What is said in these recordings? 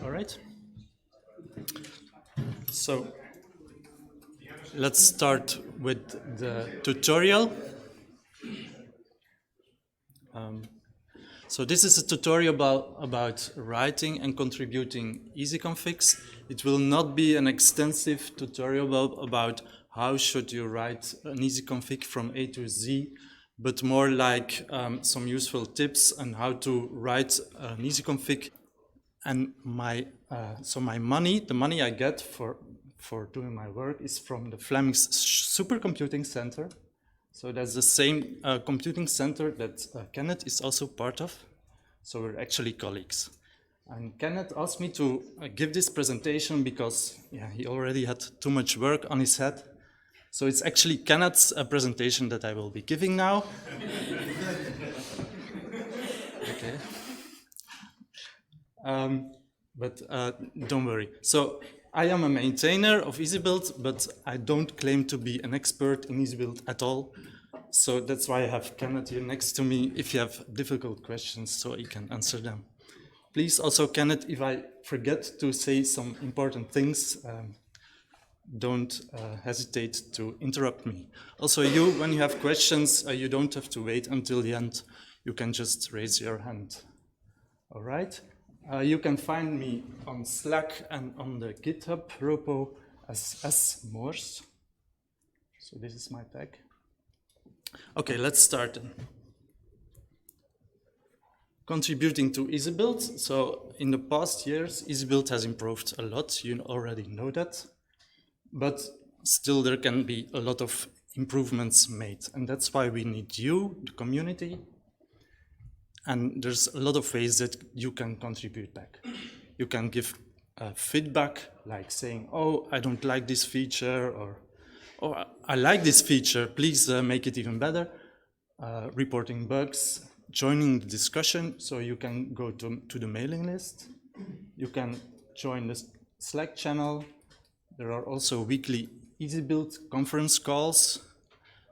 All right. So let's start with the tutorial. So this is a tutorial about writing and contributing easyconfigs. It will not be an extensive tutorial about how should you write an easyconfig from A to Z, but more like some useful tips on how to write an easyconfig. And the money I get for doing my work is from the Flemish Supercomputing Center. So that's the same computing center that Kenneth is also part of. So we're actually colleagues. And Kenneth asked me to give this presentation because he already had too much work on his head. So it's actually Kenneth's presentation that I will be giving now. Okay. But don't worry. So I am a maintainer of EasyBuild, but I don't claim to be an expert in EasyBuild at all. So that's why I have Kenneth here next to me if you have difficult questions so he can answer them. Please also, Kenneth, if I forget to say some important things, don't hesitate to interrupt me. Also, when you have questions, you don't have to wait until the end. You can just raise your hand. All right? You can find me on Slack and on the GitHub repo as Morse. So this is my tag. Okay, let's start then. Contributing to EasyBuild. So in the past years, EasyBuild has improved a lot. You already know that. But still there can be a lot of improvements made. And that's why we need you, the community. And there's a lot of ways that you can contribute back. You can give feedback, like saying, oh, I don't like this feature, or oh, I like this feature, please make it even better. Reporting bugs, joining the discussion, so you can go to the mailing list. You can join the Slack channel. There are also weekly EasyBuild conference calls,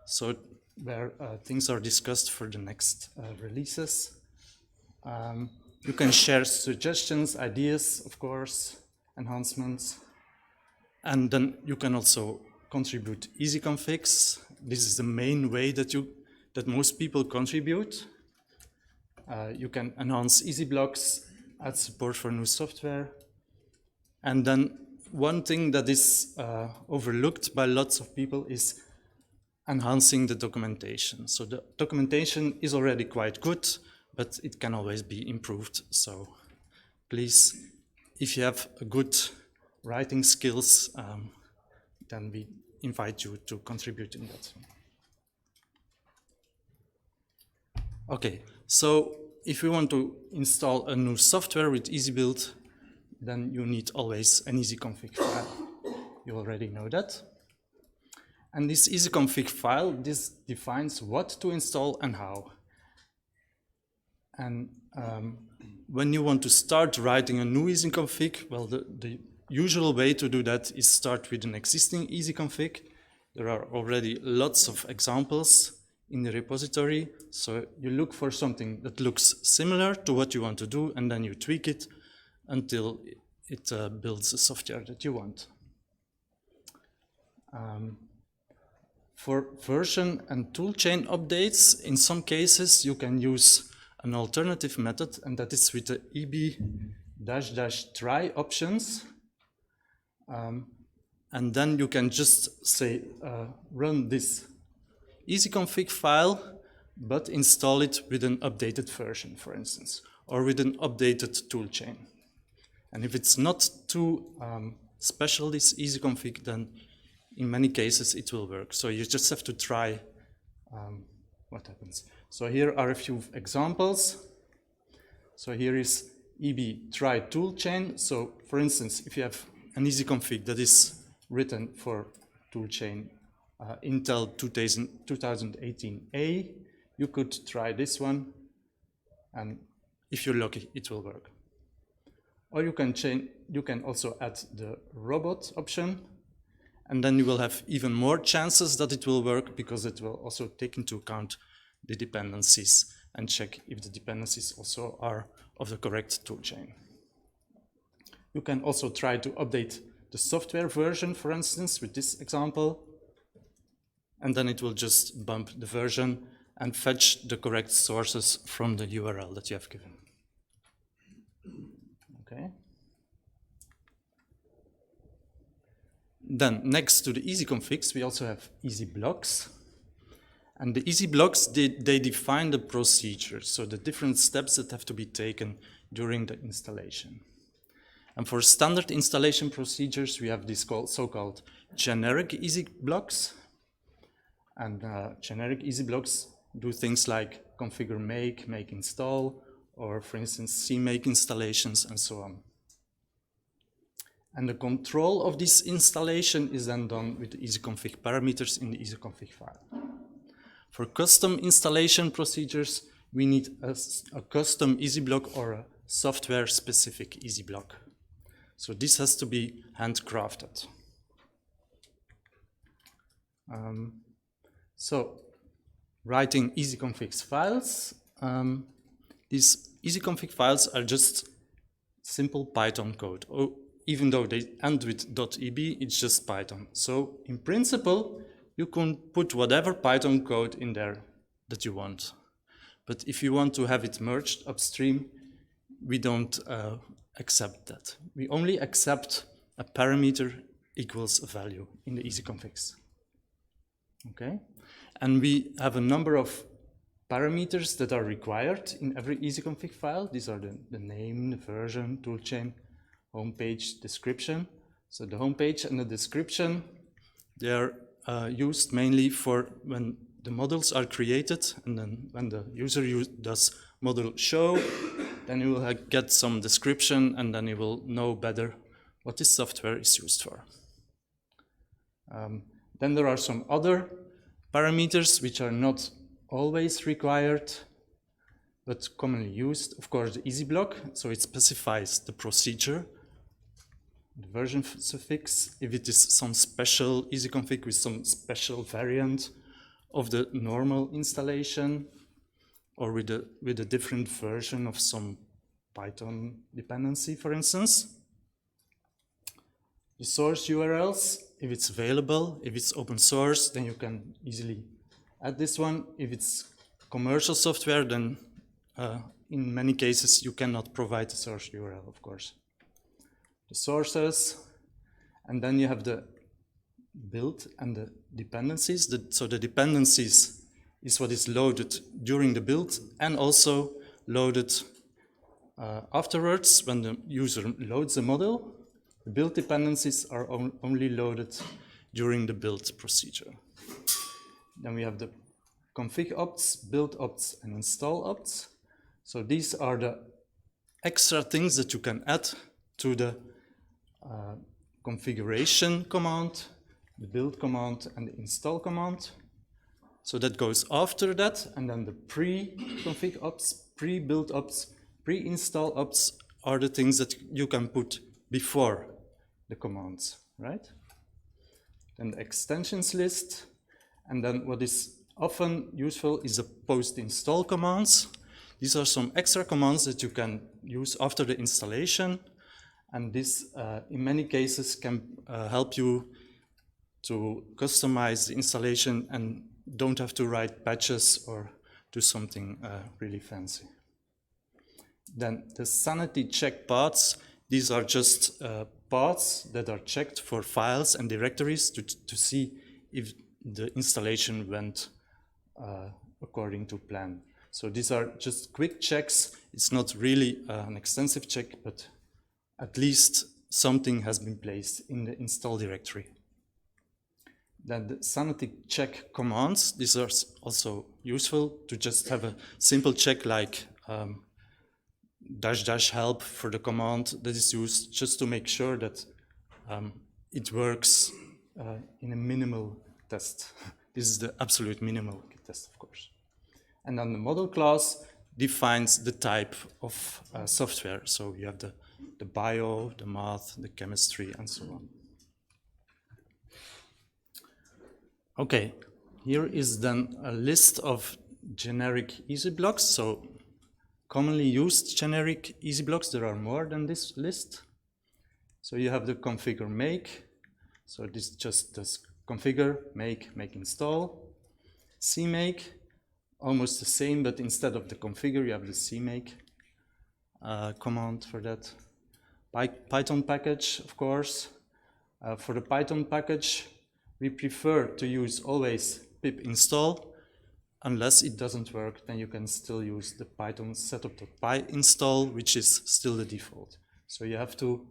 so where things are discussed for the next releases. You can share suggestions, ideas, of course, enhancements. And then you can also contribute easyconfigs. This is the main way that most people contribute. You can enhance easyblocks, add support for new software. And then one thing that is overlooked by lots of people is enhancing the documentation. So the documentation is already quite good, but it can always be improved. So please, if you have a good writing skills, then we invite you to contribute in that. Okay, so if you want to install a new software with EasyBuild, then you need always an easyconfig file. You already know that. And this easyconfig file, this defines what to install and how. And when you want to start writing a new easyconfig, well, the usual way to do that is start with an existing easyconfig. There are already lots of examples in the repository, so you look for something that looks similar to what you want to do, and then you tweak it until it builds the software that you want. For version and toolchain updates, in some cases you can use an alternative method, and that is with the eb-try options. And then you can just say, run this easyconfig file, but install it with an updated version, for instance, or with an updated toolchain. And if it's not too special, this easyconfig, then in many cases it will work. So you just have to try what happens. So here are a few examples. So here is eb-try toolchain. So for instance, if you have an easyconfig that is written for toolchain Intel 2018A, you could try this one, and if you're lucky, it will work. Or you can also add the robot option, and then you will have even more chances that it will work, because it will also take into account the dependencies and check if the dependencies also are of the correct toolchain. You can also try to update the software version, for instance, with this example. And then it will just bump the version and fetch the correct sources from the URL that you have given. Okay. Then next to the easyconfigs, we also have easyblocks. And the easyblocks, they define the procedures, so the different steps that have to be taken during the installation. And for standard installation procedures, we have these so-called generic easyblocks. And generic easyblocks do things like configure make install, or for instance, CMake installations and so on. And the control of this installation is then done with the easyconfig parameters in the easyconfig file. For custom installation procedures, we need a custom easyblock or a software-specific easyblock. So this has to be handcrafted. So writing easyconfigs files, these easyconfig files are just simple Python code. Even though they end with .eb, it's just Python. So in principle, you can put whatever Python code in there that you want. But if you want to have it merged upstream, we don't accept that. We only accept a parameter equals a value in the easyconfigs. Okay? And we have a number of parameters that are required in every easyconfig file. These are the name, the version, toolchain, homepage, description. So the homepage and the description, they are used mainly for when the models are created, and then when the user does model show, then you will get some description, and then you will know better what this software is used for. Then there are some other parameters which are not always required, but commonly used. Of course, the easyblock, so it specifies the procedure, the version suffix, if it is some special easyconfig with some special variant of the normal installation, or with a different version of some Python dependency, for instance. The source URLs, if it's available, if it's open source, then you can easily add this one. If it's commercial software, then in many cases you cannot provide the source URL, of course. The sources, and then you have the build and the dependencies. So the dependencies is what is loaded during the build and also loaded afterwards when the user loads the model. The build dependencies are only loaded during the build procedure. Then we have the config opts, build opts, and install opts. So these are the extra things that you can add to the configuration command, the build command, and the install command. So that goes after that, and then the pre-config ops, pre-build ops, pre-install ops are the things that you can put before the commands, right? Then the extensions list, and then what is often useful is the post-install commands. These are some extra commands that you can use after the installation, and this, in many cases, can help you to customize the installation and don't have to write patches or do something really fancy. Then the sanity check paths, these are just paths that are checked for files and directories to see if the installation went according to plan. So these are just quick checks. It's not really an extensive check, but at least something has been placed in the install directory. Then the sanity check commands, these are also useful to just have a simple check like --help for the command that is used just to make sure that it works in a minimal test. This is the absolute minimal test, of course. And then the model class defines the type of software. So you have the bio, the math, the chemistry, and so on. Okay, here is then a list of generic easyblocks. So commonly used generic easyblocks, there are more than this list. So you have the configure make. So this just does configure, make install. cmake, almost the same, but instead of the configure, you have the cmake command for that. Python package, of course. For the Python package, we prefer to use always pip install. Unless it doesn't work, then you can still use the Python setup.py install, which is still the default. So you have to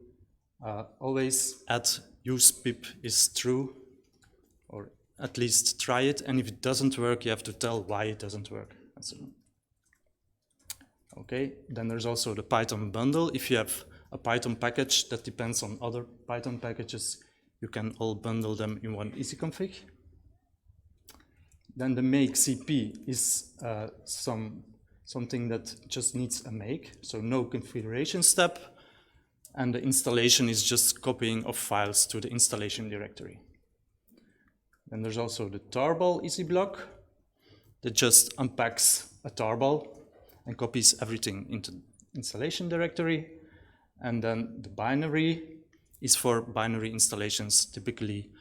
always add use pip is true, or at least try it. And if it doesn't work, you have to tell why it doesn't work. And so on. Okay, then there's also the Python bundle. If you have a Python package that depends on other Python packages, you can all bundle them in one easyconfig. Then the make CP is something that just needs a make, so no configuration step, and the installation is just copying of files to the installation directory. Then there's also the tarball EasyBlock that just unpacks a tarball and copies everything into the installation directory. And then the binary is for binary installations, typically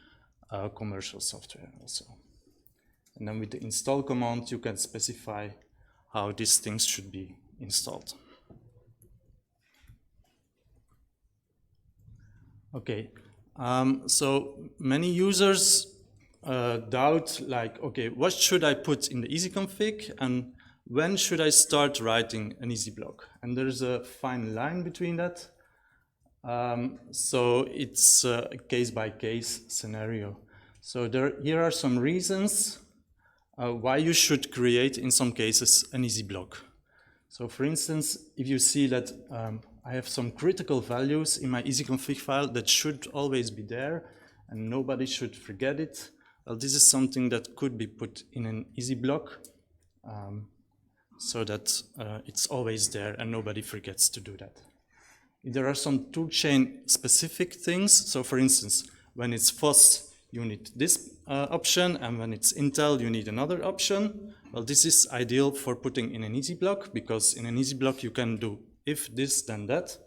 commercial software also. And then with the install command, you can specify how these things should be installed. Okay, so many users doubt, like, okay, what should I put in the easyconfig and when should I start writing an EasyBlock? And there's a fine line between that. So it's a case-by-case scenario. So here are some reasons why you should create, in some cases, an EasyBlock. So for instance, if you see that I have some critical values in my easyconfig file that should always be there and nobody should forget it, well, this is something that could be put in an EasyBlock so that it's always there and nobody forgets to do that. There are some toolchain specific things. So for instance, when it's FOSS, you need this option, and when it's Intel, you need another option. Well, this is ideal for putting in an EasyBlock, because in an EasyBlock you can do if this, then that,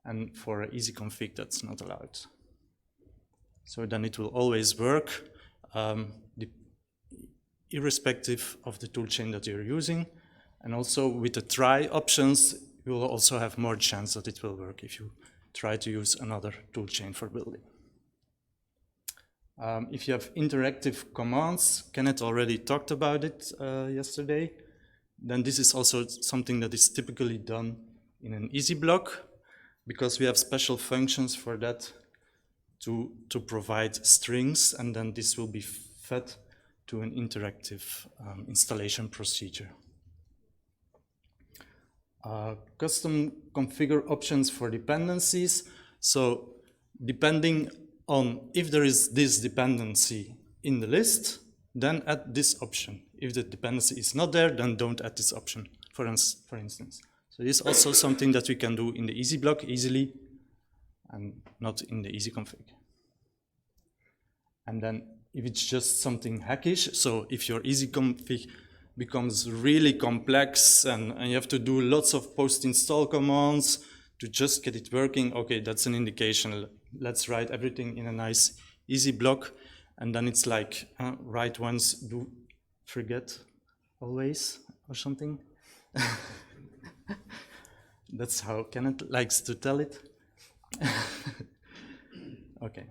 and for an easyconfig that's not allowed. So then it will always work, irrespective of the toolchain that you're using. And also with the try options, you will also have more chance that it will work if you try to use another toolchain for building. If you have interactive commands, Kenneth already talked about it yesterday, then this is also something that is typically done in an EasyBlock, because we have special functions for that to provide strings, and then this will be fed to an interactive installation procedure. Custom configure options for dependencies. So depending on if there is this dependency in the list, then add this option. If the dependency is not there, then don't add this option, for instance. So this is also something that we can do in the EasyBlock easily and not in the easyconfig. And then if it's just something hackish, so if your easyconfig becomes really complex and you have to do lots of post-install commands to just get it working, okay, that's an indication. Let's write everything in a nice EasyBlock, and then it's like write once, do forget always, or something. That's how Kenneth likes to tell it. Okay,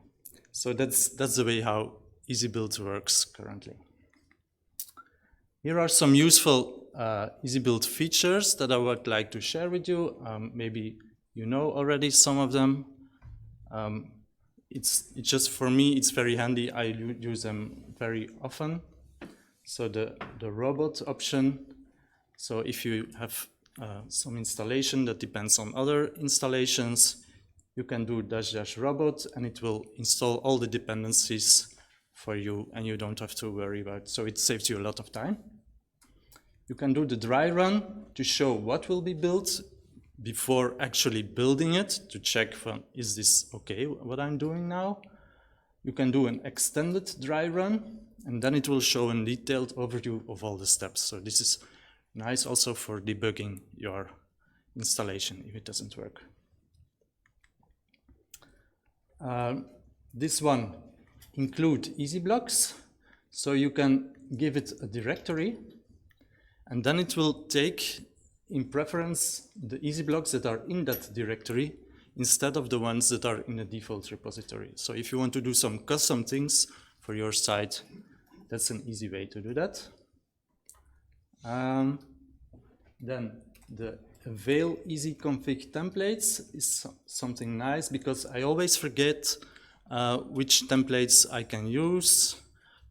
so that's the way how EasyBuild works currently. Here are some useful EasyBuild features that I would like to share with you. Maybe you know already some of them. It's just, for me, it's very handy. I use them very often. So the robot option. So if you have some installation that depends on other installations, you can do --robot and it will install all the dependencies for you and you don't have to worry about it. So it saves you a lot of time. You can do the dry run to show what will be built before actually building it, to check, is this okay, what I'm doing now? You can do an extended dry run, and then it will show a detailed overview of all the steps. So this is nice also for debugging your installation if it doesn't work. This one include easyblocks, so you can give it a directory, and then it will take, in preference, the easyblocks that are in that directory instead of the ones that are in the default repository. So if you want to do some custom things for your site, that's an easy way to do that. Then the avail easyconfig templates is something nice, because I always forget which templates I can use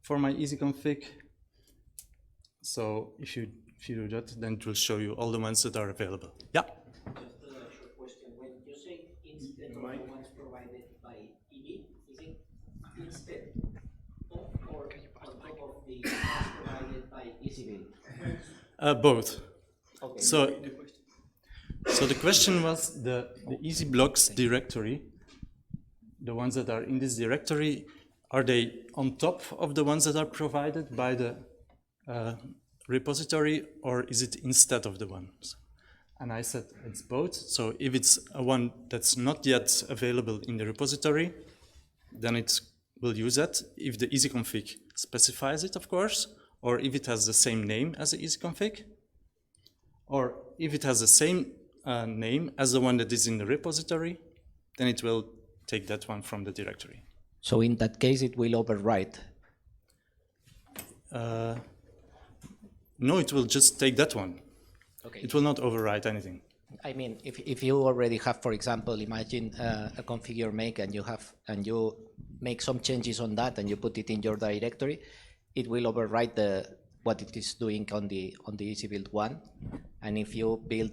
for my easyconfig. So if you do that, then it will show you all the ones that are available. Yeah? Just a short question. When you say instead of the ones provided by EB, is it instead of or on top of the ones provided by EasyBuild? Both. Okay. So the question was the easyblocks directory, the ones that are in this directory, are they on top of the ones that are provided by the repository, or is it instead of the ones? And I said it's both. So if it's a one that's not yet available in the repository, then it will use that if the easyconfig specifies it, of course, or if it has the same name as the easyconfig, or if it has the same name as the one that is in the repository, then it will take that one from the directory. So in that case, it will overwrite. No, it will just take that one. Okay. It will not overwrite anything. I mean, if you already have, for example, imagine a configure make, and you make some changes on that and you put it in your directory, it will overwrite what it is doing on the EasyBuild one. And if you build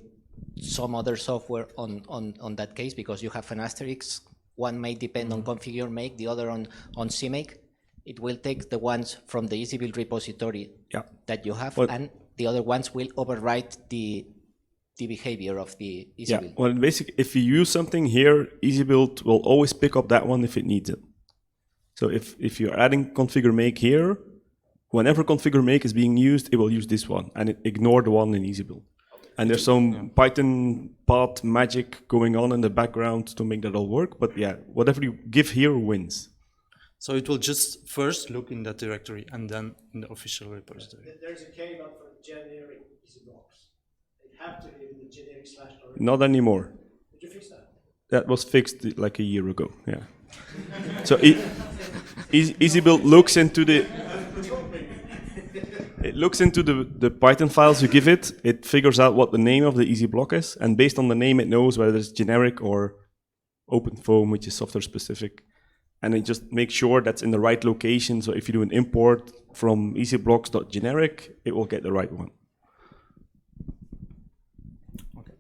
some other software on that case, because you have an asterisk, one may depend on configure make, the other on CMake, it will take the ones from the EasyBuild repository that you have, and the other ones will overwrite the behavior of the EasyBuild. Yeah, well, basically, if you use something here, EasyBuild will always pick up that one if it needs it. So if you're adding configure make here, whenever configure make is being used, it will use this one, and ignore the one in EasyBuild. And there's some Python path magic going on in the background to make that all work. But yeah, whatever you give here wins. So it will just first look in that directory and then in the official repository. There's a keynote for generic easyblocks. They have to live in the generic /. Not anymore. Did you fix that? That was fixed like a year ago. Yeah. So EasyBuild looks into the. It looks into the Python files you give it, it figures out what the name of the EasyBlock is, and based on the name it knows whether it's generic or OpenFOAM, which is software specific. And it just makes sure that's in the right location, so if you do an import from easyblocks.generic, it will get the right one. Okay.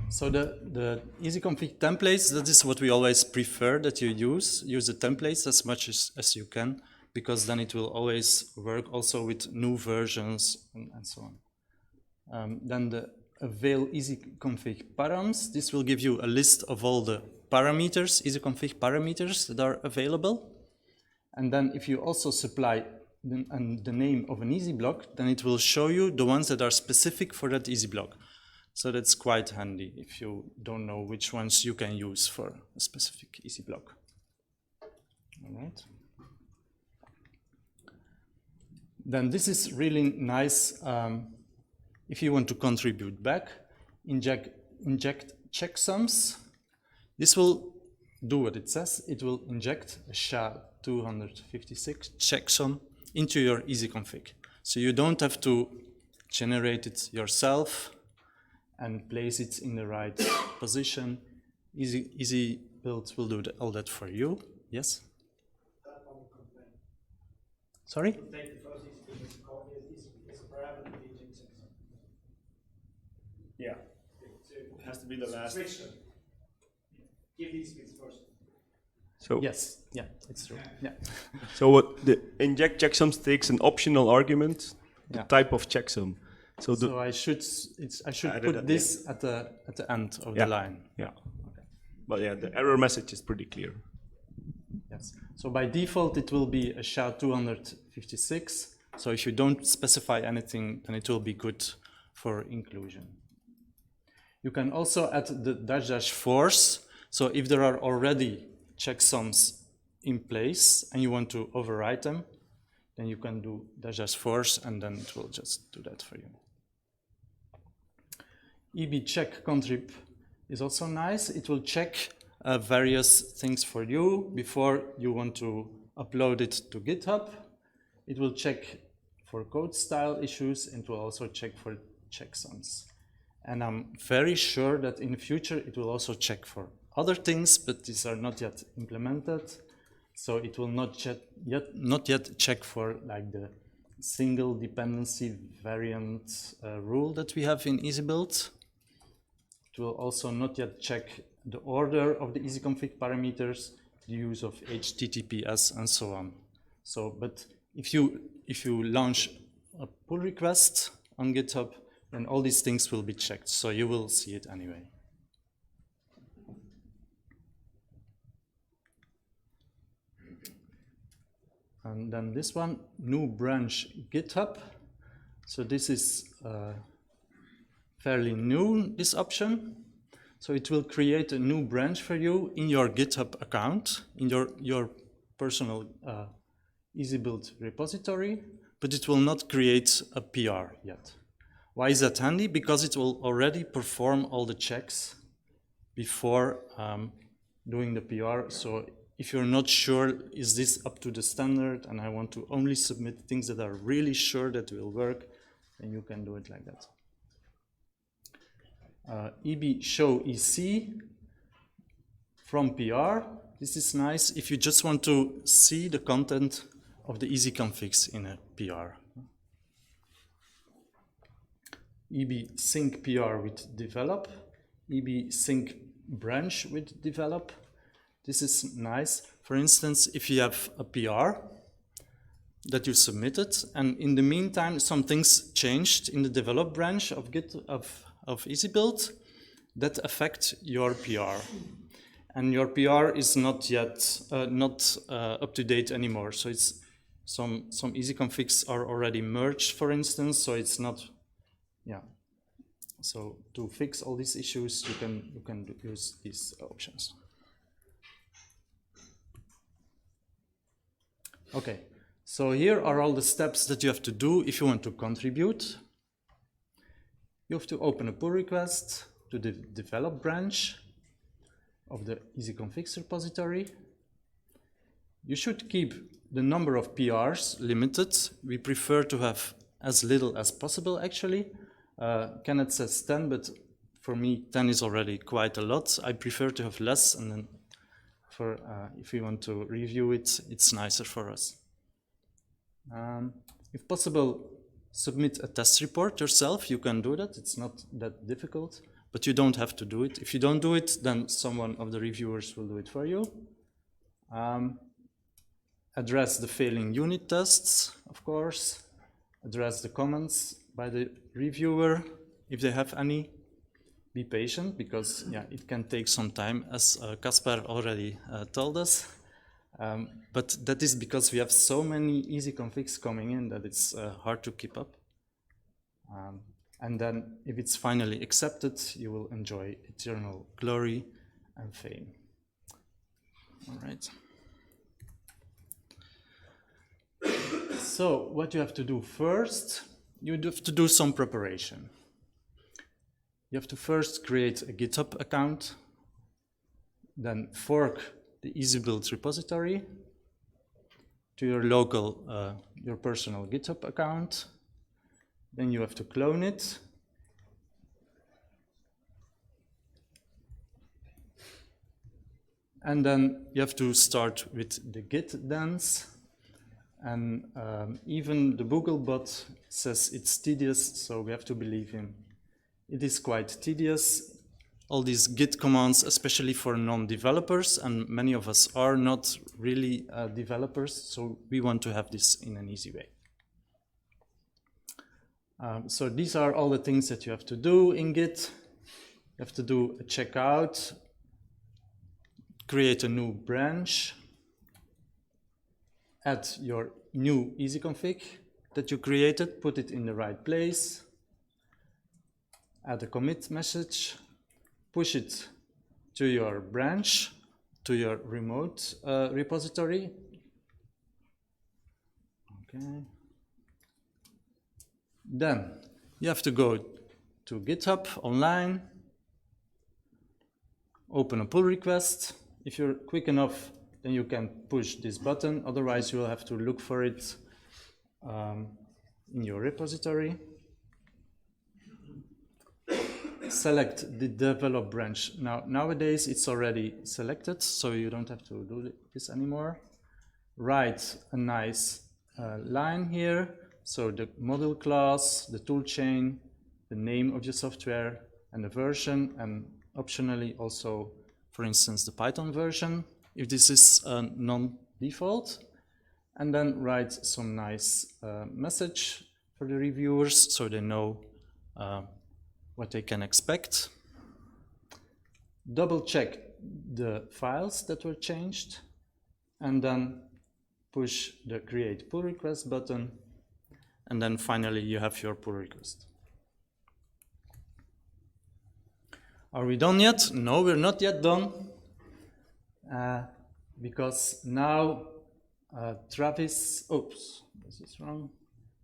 So the easyconfig templates, that is what we always prefer that you use. Use the templates as much as you can, because then it will always work also with new versions and so on. Then the avail easyconfig params. This will give you a list of all the parameters, easyconfig parameters that are available. And then if you also supply the name of an easyblock, then it will show you the ones that are specific for that easyblock. So that's quite handy if you don't know which ones you can use for a specific easyblock. All right. Then this is really nice if you want to contribute back, inject checksums. This will do what it says. It will inject a SHA-256 checksum into your easyconfig. So you don't have to generate it yourself and place it in the right position. EasyBuild will do all that for you. Yes? Sorry? Yeah, it has to be the last. Switch them. Give these bits first. So yes, yeah, it's true. Yeah. So what the inject checksums takes an optional argument, the type of checksum. So I should put this at the end of the line. Yeah. Okay. But yeah, the error message is pretty clear. Yes. So by default, it will be a SHA-256. So if you don't specify anything, then it will be good for inclusion. You can also add the --force. So if there are already checksums in place and you want to override them, then you can do -force and then it will just do that for you. check contrib is also nice. It will check various things for you before you want to upload it to GitHub. It will check for code style issues and it will also check for checksums. And I'm very sure that in the future it will also check for other things, but these are not yet implemented. So it will not yet check for like the single dependency variant rule that we have in EasyBuild. It will also not yet check the order of the easyconfig parameters, the use of HTTPS and so on. So, but if you launch a pull request on GitHub, then all these things will be checked. So you will see it anyway. And then this one, new branch GitHub. So this is fairly new, this option. So it will create a new branch for you in your GitHub account, in your personal EasyBuild repository, but it will not create a PR yet. Why is that handy? Because it will already perform all the checks before doing the PR. So if you're not sure, is this up to the standard and I want to only submit things that are really sure that will work, then you can do it like that. show EC from PR. This is nice if you just want to see the content of the easyconfigs in a PR. sync PR with develop. sync branch with develop. This is nice. For instance, if you have a PR that you submitted, and in the meantime, some things changed in the develop branch of EasyBuild that affect your PR. And your PR is not yet up to date anymore. So it's some easyconfigs are already merged, for instance, so it's not, yeah. So to fix all these issues, you can use these options. Okay, so here are all the steps that you have to do if you want to contribute. You have to open a pull request to the develop branch of the easyconfigs repository. You should keep the number of PRs limited. We prefer to have as little as possible, actually. Kenneth says 10, but for me, 10 is already quite a lot. I prefer to have less, and then for if we want to review it, it's nicer for us. If possible, submit a test report yourself. You can do that. It's not that difficult, but you don't have to do it. If you don't do it, then someone of the reviewers will do it for you. Address the failing unit tests, of course. Address the comments by the reviewer, if they have any. Be patient, because yeah, it can take some time, as Caspar already told us. But that is because we have so many easyconfigs coming in that it's hard to keep up. And then if it's finally accepted, you will enjoy eternal glory and fame. All right. So what you have to do first, you have to do some preparation. You have to first create a GitHub account, then fork the EasyBuild repository to your local, your personal GitHub account. Then you have to clone it. And then you have to start with the git dance. And even the Googlebot says it's tedious, so we have to believe him. It is quite tedious. All these git commands, especially for non-developers, and many of us are not really developers, so we want to have this in an easy way. So these are all the things that you have to do in Git. You have to do a checkout, create a new branch, add your new easyconfig that you created, put it in the right place, add a commit message, push it to your branch to your remote repository. Okay. Then you have to go to GitHub online, open a pull request. If you're quick enough, then you can push this button. Otherwise, you will have to look for it in your repository. Select the develop branch. Now, nowadays, it's already selected, so you don't have to do this anymore. Write a nice line here. So the model class, the toolchain, the name of your software, and the version, and optionally also, for instance, the Python version, if this is non-default. And then write some nice message for the reviewers so they know what they can expect. Double check the files that were changed, and then push the create pull request button, and then finally you have your pull request. Are we done yet? No, we're not yet done, because now Travis, oops, this is wrong.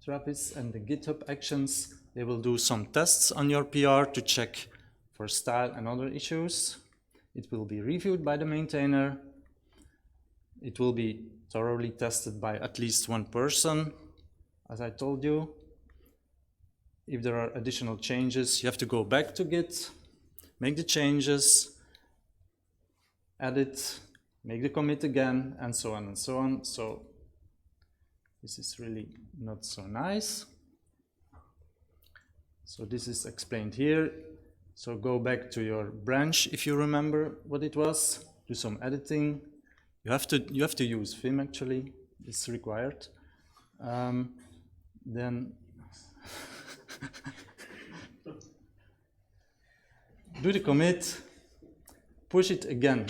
Travis and the GitHub actions, they will do some tests on your PR to check for style and other issues. It will be reviewed by the maintainer. It will be thoroughly tested by at least one person. As I told you, if there are additional changes, you have to go back to Git, make the changes, edit, make the commit again, and so on and so on. So this is really not so nice. So this is explained here. So go back to your branch if you remember what it was. Do some editing. You have to use Vim actually. It's required. Then do the commit. Push it again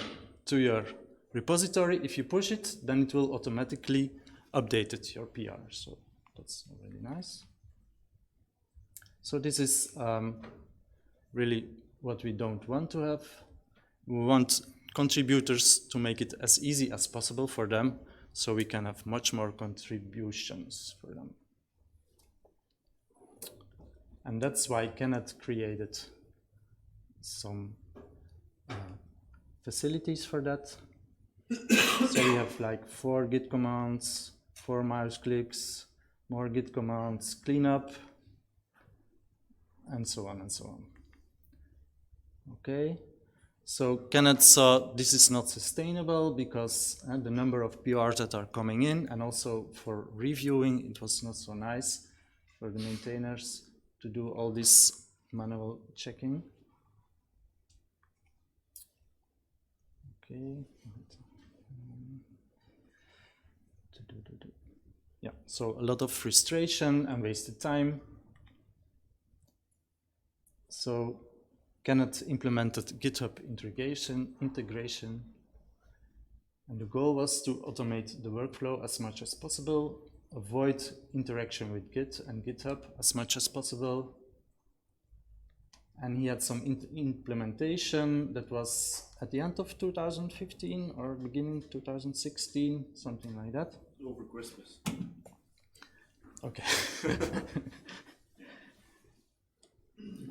to your repository. If you push it, then it will automatically update it, your PR. So that's really nice. So this is really what we don't want to have. We want contributors to make it as easy as possible for them, so we can have much more contributions for them. And that's why Kenneth created some facilities for that. So we have like 4 git commands, 4 mouse clicks, more git commands, cleanup, and so on and so on. Okay, so Kenneth saw this is not sustainable because the number of PRs that are coming in, and also for reviewing, it was not so nice for the maintainers to do all this manual checking. Okay. Yeah, so a lot of frustration and wasted time. So Kenneth implemented GitHub integration, and the goal was to automate the workflow as much as possible, avoid interaction with Git and GitHub as much as possible. And he had some implementation that was at the end of 2015 or beginning 2016, something like that. Over Christmas. Okay.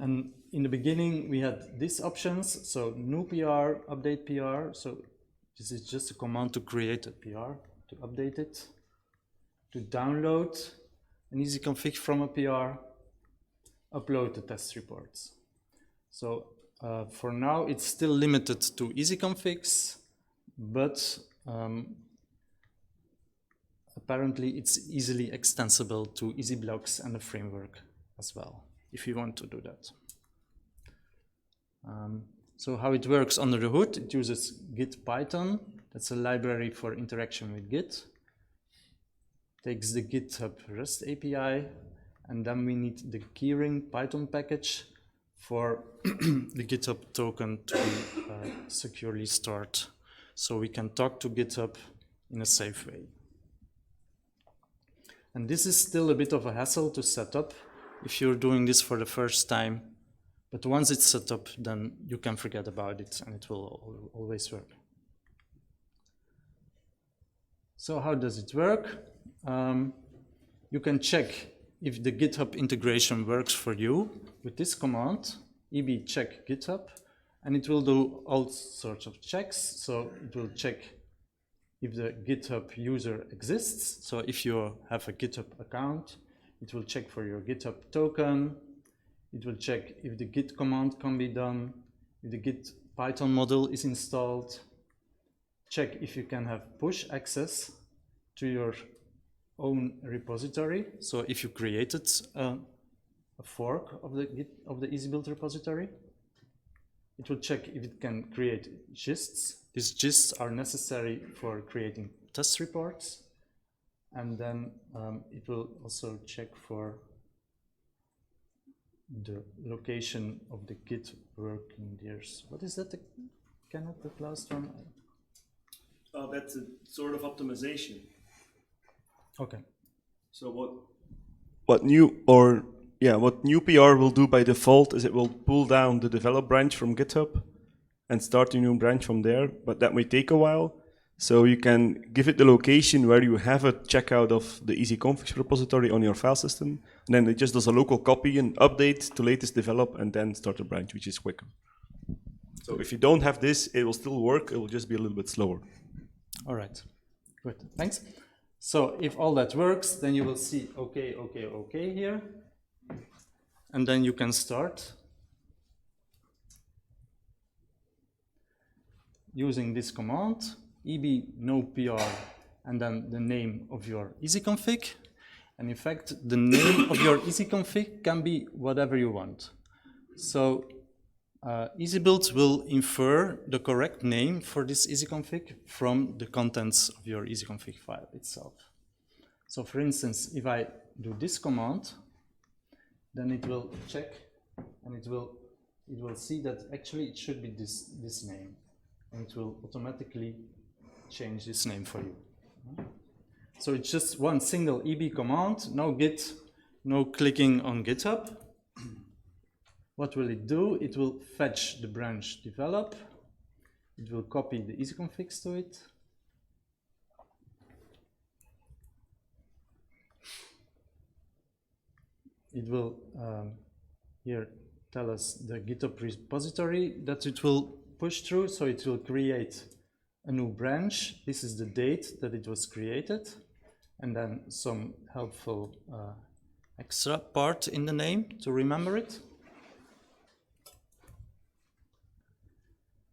And in the beginning, we had these options. So new PR, update PR. So this is just a command to create a PR, to update it, to download an easyconfig from a PR, upload the test reports. So for now, it's still limited to easyconfigs, but apparently it's easily extensible to easyblocks and the framework as well, if you want to do that. So how it works under the hood, it uses Git Python. That's a library for interaction with Git. Takes the GitHub REST API, and then we need the keyring Python package for the GitHub token to be securely stored, so we can talk to GitHub in a safe way. And this is still a bit of a hassle to set up if you're doing this for the first time. But once it's set up, then you can forget about it and it will always work. So how does it work? You can check if the GitHub integration works for you with this command, eb check GitHub, and it will do all sorts of checks. So it will check if the GitHub user exists. So if you have a GitHub account, it will check for your GitHub token. It will check if the git command can be done, if the git Python model is installed. Check if you can have push access to your own repository. So if you created a fork of the EasyBuild repository, it will check if it can create gists. These gists are necessary for creating test reports. And then it will also check for the location of the Git working dirs. What is that? Cannot the last one? That's a sort of optimization. Okay. So what new PR will do by default is it will pull down the develop branch from GitHub and start a new branch from there, but that may take a while. So you can give it the location where you have a checkout of the easyconfigs repository on your file system, and then it just does a local copy and update to latest develop and then start a branch, which is quicker. So if you don't have this, it will still work, it will just be a little bit slower. All right, good, thanks. So if all that works, then you will see okay here. And then you can start using this command, eb no PR, and then the name of your easyconfig. And in fact, the name of your easyconfig can be whatever you want. So EasyBuild will infer the correct name for this easyconfig from the contents of your easyconfig file itself. So for instance, if I do this command, then it will check and it will see that actually it should be this name, and it will automatically change this name for you. So it's just one single eb command, no git, no clicking on GitHub. What will it do? It will fetch the branch develop. It will copy the easyconfigs to it. It will here tell us the GitHub repository that it will push through. So it will create a new branch. This is the date that it was created, and then some helpful extra part in the name to remember it.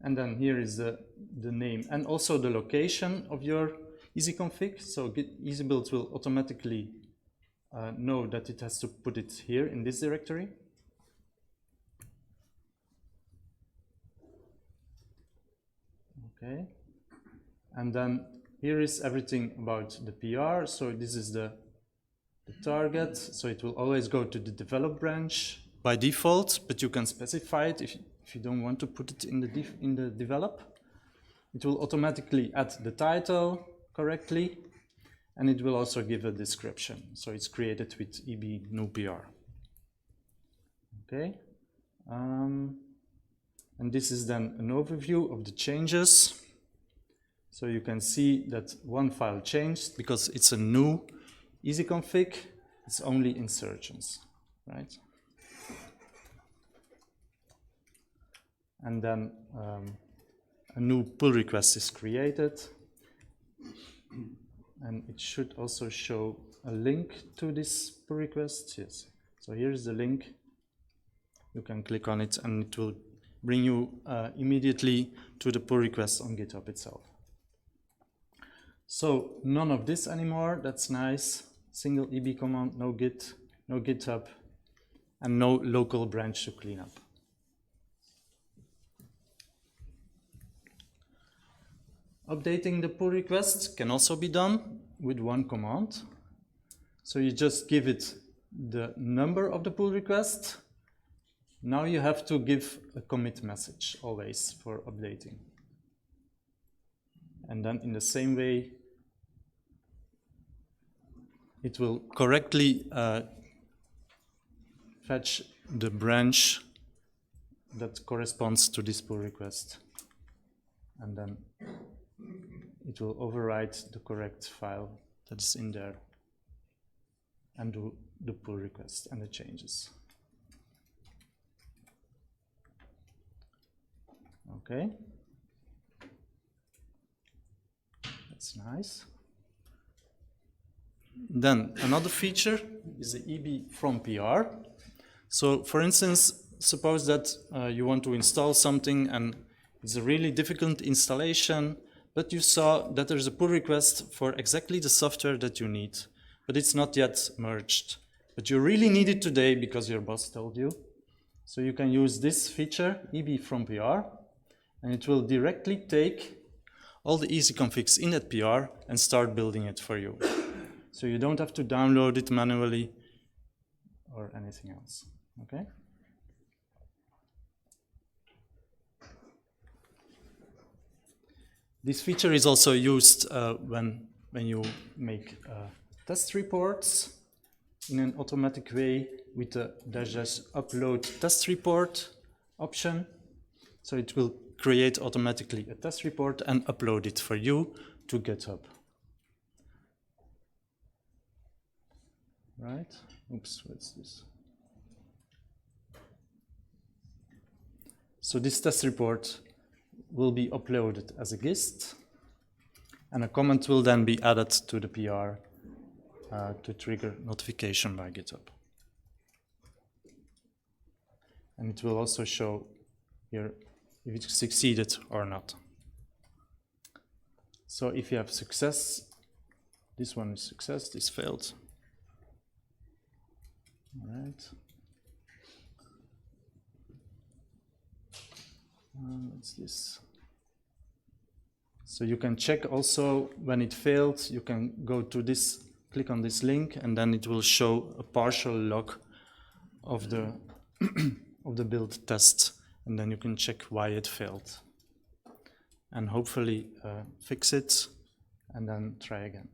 And then here is the name and also the location of your easyconfig. So EasyBuild will automatically know that it has to put it here in this directory. Okay. And then here is everything about the PR. So this is the target. So it will always go to the develop branch by default, but you can specify it if you don't want to put it in the develop. It will automatically add the title correctly, and it will also give a description. So it's created with eb no PR. Okay. And this is then an overview of the changes. So you can see that one file changed because it's a new easyconfig. It's only insertions, right? And then a new pull request is created. And it should also show a link to this pull request. Yes. So here's the link. You can click on it and it will bring you immediately to the pull request on GitHub itself. So none of this anymore. That's nice. Single eb command, no git, no GitHub, and no local branch to clean up. Updating the pull request can also be done with one command. So you just give it the number of the pull request. Now you have to give a commit message always for updating. And then in the same way, it will correctly fetch the branch that corresponds to this pull request. And then it it will overwrite the correct file that is in there and do the pull request and the changes. Okay. That's nice. Then another feature is the EB from PR. So for instance, suppose that you want to install something and it's a really difficult installation, but you saw that there's a pull request for exactly the software that you need, but it's not yet merged. But you really need it today because your boss told you. So you can use this feature, EB from PR, and it will directly take all the easyconfigs in that PR and start building it for you. So you don't have to download it manually or anything else, okay? This feature is also used when you make test reports in an automatic way with the -- upload test report option. So it will create automatically a test report and upload it for you to GitHub. Right? Oops, what's this? So this test report will be uploaded as a gist, and a comment will then be added to the PR to trigger notification by GitHub. And it will also show here if it succeeded or not. So if you have success, this one is success, this failed. All right. What's this? So you can check also when it failed, you can go to this, click on this link, and then it will show a partial log of the of the build test, and then you can check why it failed, and hopefully fix it, and then try again.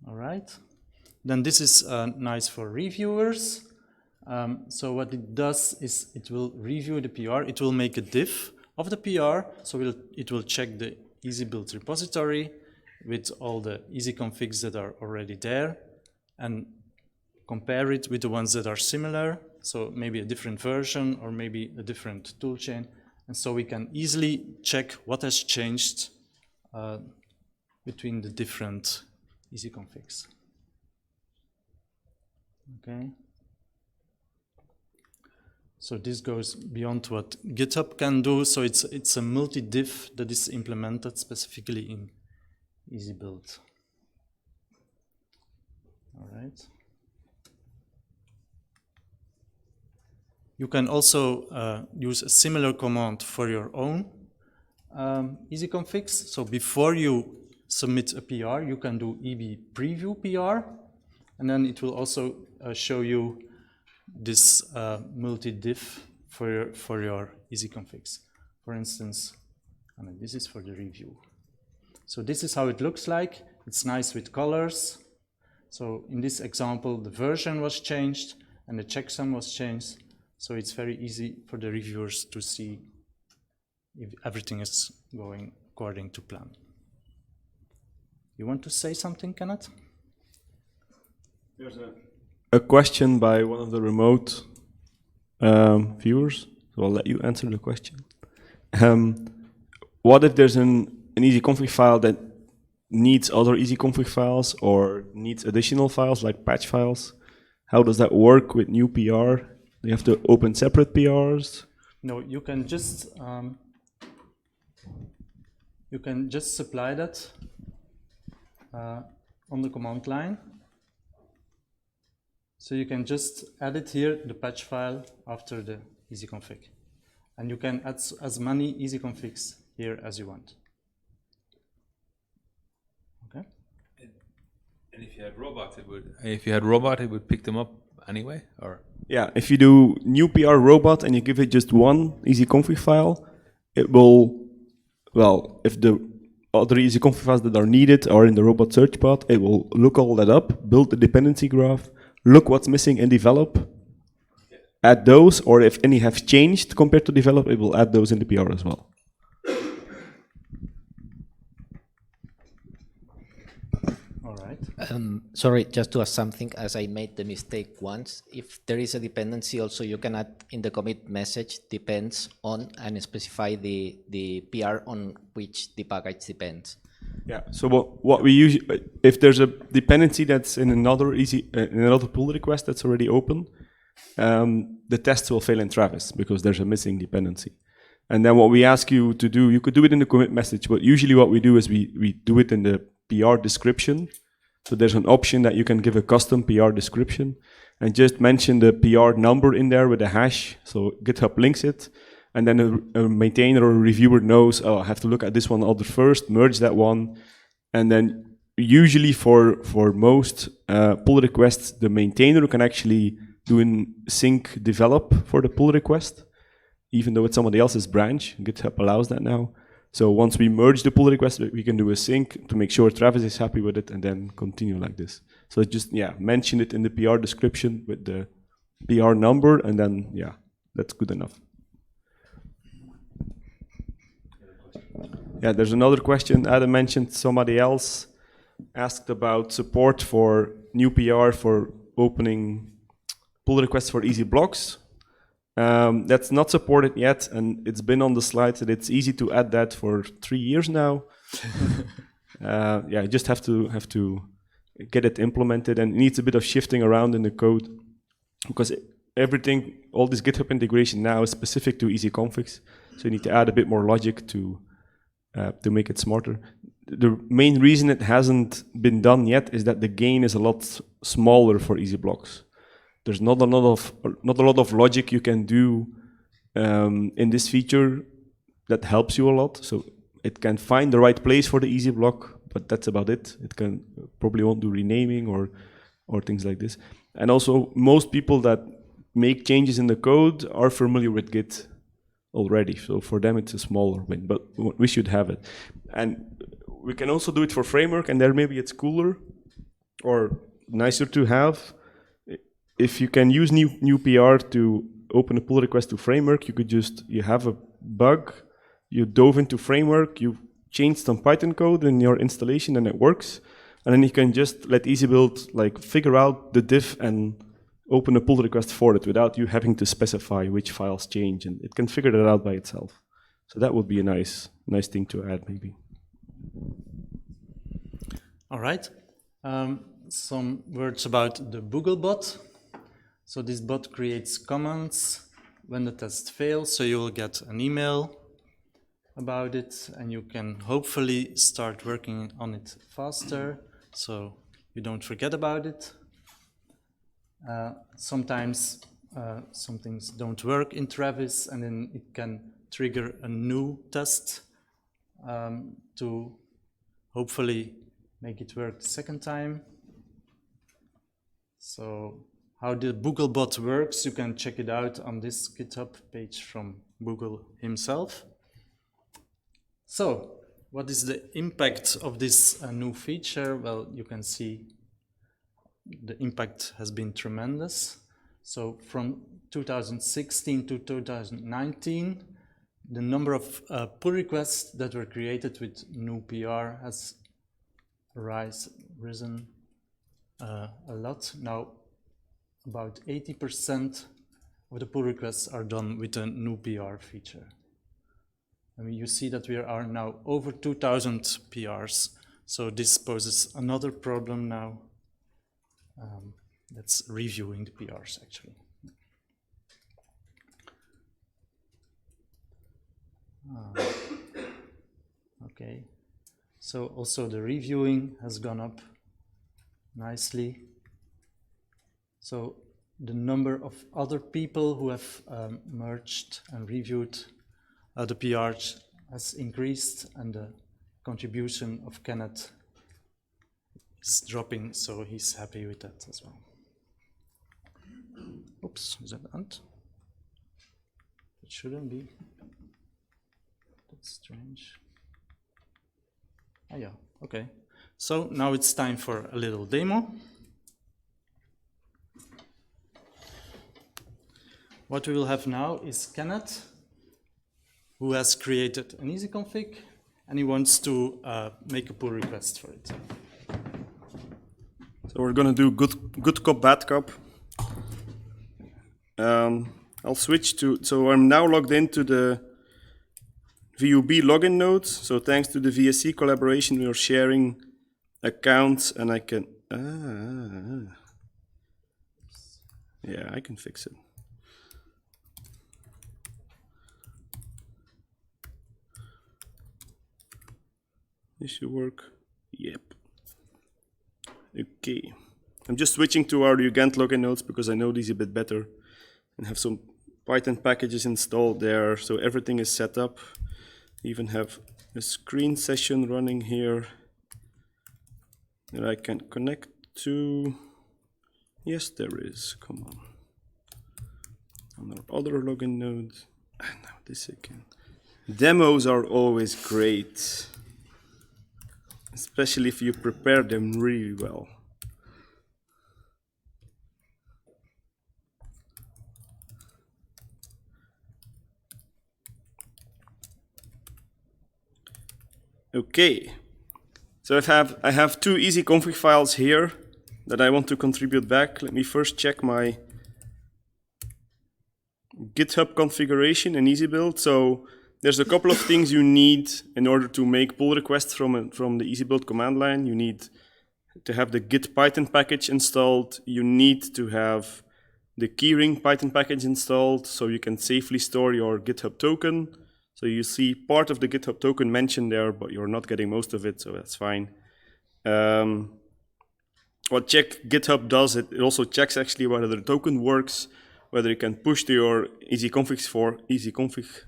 All right. Then this is nice for reviewers. So what it does is it will review the PR. It will make a diff of the PR. So it will check the EasyBuild repository with all the easyconfigs that are already there and compare it with the ones that are similar. So maybe a different version or maybe a different toolchain. And so we can easily check what has changed between the different easyconfigs. Okay. So this goes beyond what GitHub can do. So it's a multi-diff that is implemented specifically in EasyBuild. All right. You can also use a similar command for your own easyconfigs. So before you submit a PR, you can do EB preview PR, and then it will also show you this multi-diff for your easyconfigs. For instance, this is for the review. So this is how it looks like. It's nice with colors. So in this example, the version was changed and the checksum was changed. So it's very easy for the reviewers to see if everything is going according to plan. You want to say something, Kenneth? There's a question by one of the remote viewers, so I'll let you answer the question. What if there's an easyconfig file that needs other easyconfig files or needs additional files like patch files? How does that work with new PR? Do you have to open separate PRs? No, you can just supply that on the command line. So you can just edit here the patch file after the easyconfig. And you can add as many easyconfigs here as you want. Okay? And if you had robot, it would pick them up anyway, or? Yeah, if you do new PR robot and you give it just one easyconfig file, it will, well, if the other easyconfig files that are needed are in the robot search path, it will look all that up, build the dependency graph, look what's missing and develop, add those, or if any have changed compared to develop, it will add those in the PR as well. All right. Sorry, just to add something, as I made the mistake once, if there is a dependency also, you can add in the commit message depends on and specify the PR on which the package depends. Yeah. So what we use, if there's a dependency that's in another pull request that's already open, the tests will fail in Travis because there's a missing dependency. And then what we ask you to do, you could do it in the commit message, but usually what we do is we do it in the PR description. So there's an option that you can give a custom PR description and just mention the PR number in there with a hash. So GitHub links it. And then a maintainer or a reviewer knows, oh, I have to look at this one other first, merge that one. And then usually for most pull requests, the maintainer can actually do in sync develop for the pull request, even though it's somebody else's branch. GitHub allows that now. So once we merge the pull request, we can do a sync to make sure Travis is happy with it and then continue like this. So just, mention it in the PR description with the PR number and then, that's good enough. Yeah, there's another question. Adam mentioned somebody else asked about support for new PR for opening pull requests for EasyBlocks. That's not supported yet, and it's been on the slides that it's easy to add that for 3 years now. You just have to get it implemented, and it needs a bit of shifting around in the code because everything, all this GitHub integration now is specific to easyconfigs, so you need to add a bit more logic to make it smarter. The main reason it hasn't been done yet is that the gain is a lot smaller for EasyBlocks. There's not a lot of logic you can do in this feature that helps you a lot. So it can find the right place for the EasyBlock, but that's about it. It can probably won't do renaming or things like this. And also, most people that make changes in the code are familiar with Git already. So for them, it's a smaller win, but we should have it. And we can also do it for framework, and there maybe it's cooler or nicer to have. If you can use new PR to open a pull request to framework, you have a bug, you dove into framework, you changed some Python code in your installation and it works. And then you can just let EasyBuild figure out the diff and open a pull request for it without you having to specify which files change, and it can figure that out by itself. So that would be a nice thing to add maybe. All right. Some words about the Booglebot. So this bot creates comments when the test fails, so you will get an email about it, and you can hopefully start working on it faster, so you don't forget about it. Sometimes some things don't work in Travis, and then it can trigger a new test to hopefully make it work the second time. So how the Booglebot works, you can check it out on this GitHub page from Google himself. So what is the impact of this new feature? Well, you can see the impact has been tremendous. So from 2016 to 2019, the number of pull requests that were created with new PR has risen a lot. Now about 80% of the pull requests are done with a new PR feature. I mean, you see that we are now over 2,000 PRs. So this poses another problem now. That's reviewing the PRs actually. Okay, so also the reviewing has gone up nicely. So the number of other people who have merged and reviewed the PRs has increased, and the contribution of Kenneth is dropping, so he's happy with that as well. Oops, is that Ant? It shouldn't be. That's strange. Ah, yeah, okay. So now it's time for a little demo. What we will have now is Kenneth, who has created an easyconfig, and he wants to make a pull request for it. we're gonna do good cop, bad cop. I'll switch to, so I'm now logged into the VUB login node. So thanks to the VSC collaboration, we are sharing accounts, and I can, yeah, I can fix it. This should work. Yep. Okay. I'm just switching to our Ugent login nodes because I know these a bit better and have some Python packages installed there. So everything is set up. Even have a screen session running here that I can connect to. Yes, there is. Come on. On our other login node. And now this again. Demos are always great, especially if you prepare them really well. Okay, so I have two easyconfig files here that I want to contribute back. Let me first check my GitHub configuration in EasyBuild. So there's a couple of things you need in order to make pull requests from the EasyBuild command line. You need to have the Git Python package installed. You need to have the keyring Python package installed so you can safely store your GitHub token. So you see part of the GitHub token mentioned there, but you're not getting most of it, so that's fine. What check GitHub does, it also checks actually whether the token works, whether you can push to your easyconfig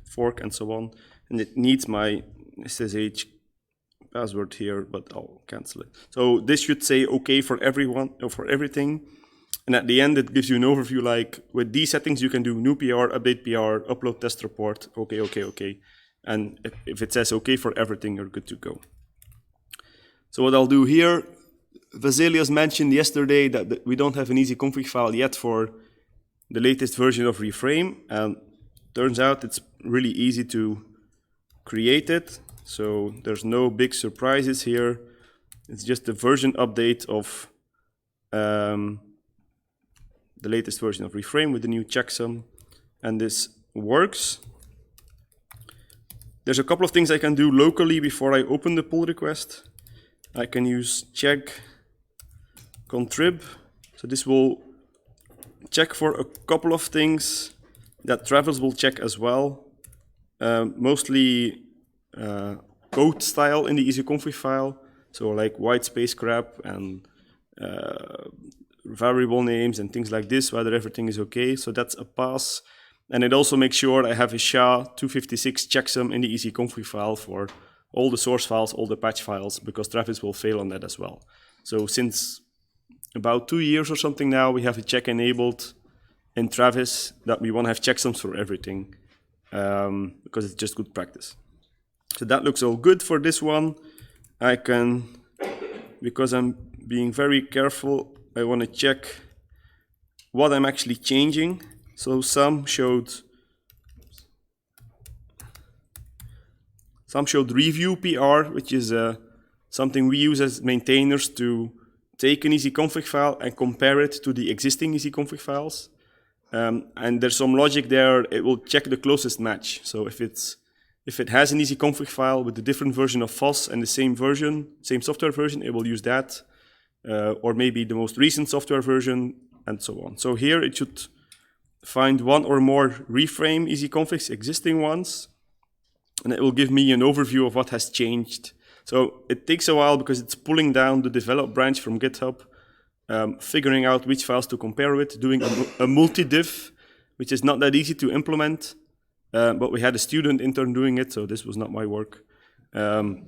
fork and so on. And it needs my SSH password here, but I'll cancel it. So this should say okay for everyone, or for everything. And at the end, it gives you an overview like, with these settings, you can do new PR, update PR, upload test report, okay, okay, okay. And if it says okay for everything, you're good to go. So what I'll do here, Vasilios mentioned yesterday that we don't have an easyconfig file yet for the latest version of Reframe. And turns out it's really easy to create it. So there's no big surprises here. It's just a version update of the latest version of Reframe with the new checksum, and this works. There's a couple of things I can do locally before I open the pull request. I can use check contrib, so this will check for a couple of things that Travis will check as well, mostly code style in the easyconfig file, so like white space crap and variable names and things like this, whether everything is okay. So that's a pass. And it also makes sure I have a SHA-256 checksum in the easyconfig file for all the source files, all the patch files, because Travis will fail on that as well. So since about 2 years or something now, we have a check enabled in Travis that we want to have checksums for everything, because it's just good practice. So that looks all good for this one. I can, because I'm being very careful, I want to check what I'm actually changing. So some showed review PR, which is something we use as maintainers to take an easyconfig file and compare it to the existing easyconfig files. And there's some logic there. It will check the closest match. So if it has an easyconfig file with a different version of FOSS and the same version, same software version, it will use that. Or maybe the most recent software version, and so on. So here it should find one or more Reframe easyconfigs, existing ones, and it will give me an overview of what has changed. So it takes a while because it's pulling down the develop branch from GitHub, figuring out which files to compare with, doing a multi-diff, which is not that easy to implement, but we had a student intern doing it, so this was not my work. And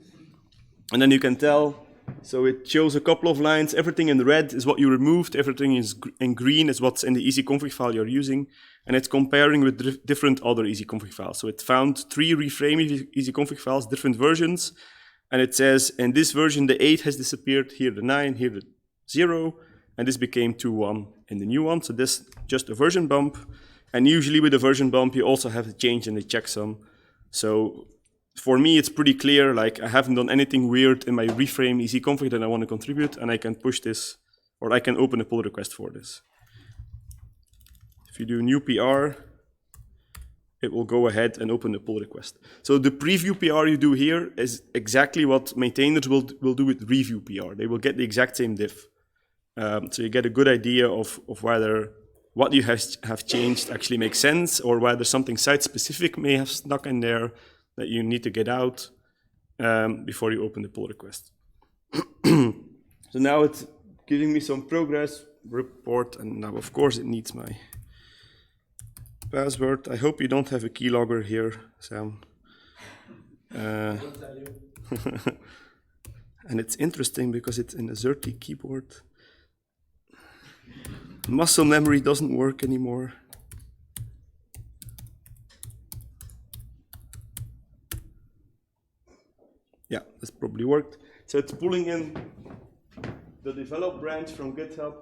then you can tell, so it shows a couple of lines. Everything in red is what you removed. Everything is in green is what's in the easyconfig file you're using. And it's comparing with different other easyconfig files. So it found 3 Reframe easyconfig files, different versions. And it says, in this version, the 8 has disappeared. Here the 9, here the 0. And this became 2.1 in the new one. So this just a version bump. And usually with a version bump, you also have a change in the checksum. So for me, it's pretty clear, like I haven't done anything weird in my Reframe easyconfig that I want to contribute, and I can push this or I can open a pull request for this. If you do new PR, it will go ahead and open the pull request. So the preview PR you do here is exactly what maintainers will do with review PR. They will get the exact same diff. So you get a good idea of whether what you have changed actually makes sense, or whether something site-specific may have snuck in there that you need to get out before you open the pull request. So now it's giving me some progress report, and now of course it needs my password. I hope you don't have a keylogger here, Sam. And it's interesting because it's in a ZERTY keyboard. Muscle memory doesn't work anymore. Yeah, this probably worked. So it's pulling in the develop branch from GitHub.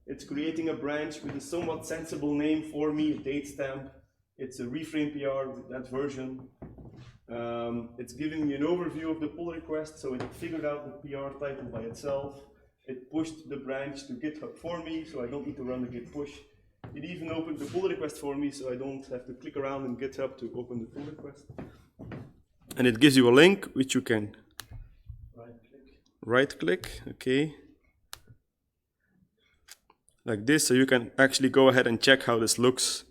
It's creating a branch with a somewhat sensible name for me, a date stamp. It's a reframe PR with that version. It's giving me an overview of the pull request, so it figured out the PR title by itself. It pushed the branch to GitHub for me, so I don't need to run the git push. It even opened the pull request for me, so I don't have to click around in GitHub to open the pull request. And it gives you a link, which you can right-click, okay, like this, so you can actually go ahead and check how this looks